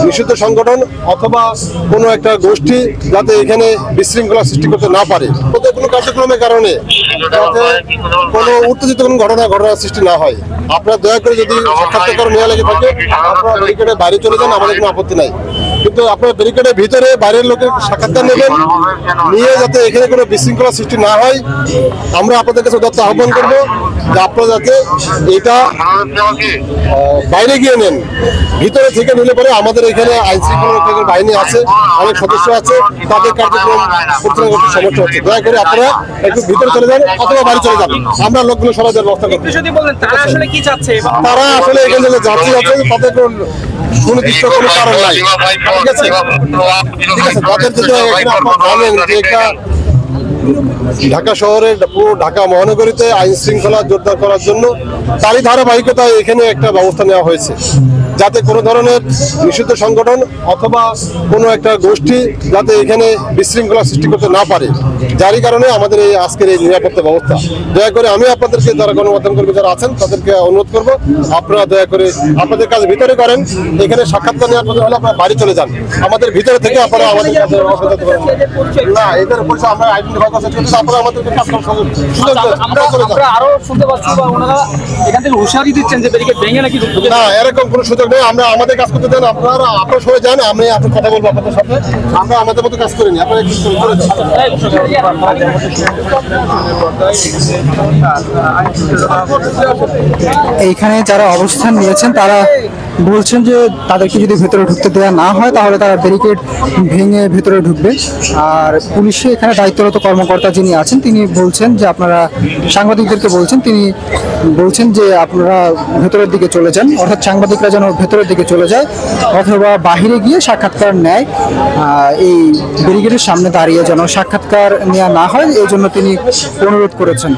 নিষিদ্ধ সংগঠন অথবা কোনো একটা গোষ্ঠী যাতে এখানে বিশৃঙ্খলা সৃষ্টি করতে না পারে, ওদের কোনো কার্যক্রমের কারণে যাতে কোনো উত্তেজিত কোনো ঘটনার সৃষ্টি না হয়। আপনারা দয়া করে যদি সাক্ষাৎকার নেওয়া লেগে থাকে আপনারা ব্যারিকেডের বাইরে চলে যান, আমাদের কোনো আপত্তি নাই। কিন্তু আপনারা ব্যারিকেডের ভিতরে বাইরের লোকের সাক্ষাৎকার নেবেন, নিয়ে যাতে এখানে কোনো বিশৃঙ্খলা সৃষ্টি না হয় আমরা আপনাদের কাছে উদাত্ত আহ্বান করবো যে আপনারা যাতে এটা বাইরে গিয়ে নেন। ভিতরে থেকে নিলে পরে আমাদের এখানে আইন শৃঙ্খলা বাহিনী আছে, অনেক সদস্য আছে, তাদের কার্যক্রম পরিচালনা করতে সমস্যা হচ্ছে। দয়া করে আপনারা একটু ভিতরে চলে যান অথবা বাড়ি চলে যান, আমরা লোকগুলো সরাই দেওয়ার ব্যবস্থা করবো। তারা আসলে এখানে যে যাত্রী আছে তাদের সুনির্দিষ্ট কোনো কারণ নাই, ঠিক আছে? তাদের যদি এখানে আপনারা জানেন যে এটা ঢাকা শহরের পুরো ঢাকা মহানগরীতে আইন শৃঙ্খলা জোরদার করার জন্য তারই ধারাবাহিকতায় এখানে একটা ব্যবস্থা নেওয়া হয়েছে, যাতে কোনো ধরনের নিষিদ্ধ সংগঠন অথবা কোনো একটা গোষ্ঠী যাতে এখানে বিশৃঙ্খলা সৃষ্টি করতে না পারে, যারই কারণে আমাদের এই আজকের এই নিরাপত্তা ব্যবস্থা। দয়া করে আমি আপনাদেরকে যারা গণমাধ্যম কর্মী যারা আছেন তাদেরকে অনুরোধ করব আপনারা দয়া করে আপনাদের কাজ ভিতরে করেন, এখানে সাক্ষাৎকার নেওয়ার প্রয়োজন হলে আপনারা বাড়ি চলে যান, আমাদের ভিতরে থেকে আপনারা আমাদের কাছে না এদের পরিচয় আমরা আইডেন্টিফাই করতে আপনারা আমাদেরকে কাজ করার আমরা আরো শুনতে পাচ্ছি বা ওনারা এখান থেকে হুঁশিয়ারি দিচ্ছেন যে ব্যারিকেড ভেঙে নাকি না, এরকম কোনো সুযোগ নেই। আমরা আমাদের কাজ করতে দেন, আপনারা সবাই জানেন আমি আপনার কথা বলবো আপনাদের সাথে, আমরা আমাদের মতো কাজ করিনি, আপনারা একটু করে যান। এইখানে যারা অবস্থান নিয়েছেন তারা বলছেন যে তাদেরকে যদি ভেতরে ঢুকতে দেওয়া না হয় তাহলে তারা ব্যারিকেড ভেঙে ভেতরে ঢুকবে। আর পুলিশে এখানে দায়িত্বরত কর্মকর্তা যিনি আছেন তিনি বলছেন যে আপনারা সাংবাদিকদেরকে বলছেন, তিনি বলছেন যে আপনারা ভেতরের দিকে চলে যান, অর্থাৎ সাংবাদিকরা যেন ভেতরের দিকে চলে যায় অথবা বাহিরে গিয়ে সাক্ষাৎকার নেয়, এই ব্যারিকেডের সামনে দাঁড়িয়ে যেন সাক্ষাৎকার নেওয়া না হয় এই জন্য তিনি অনুরোধ করেছেন।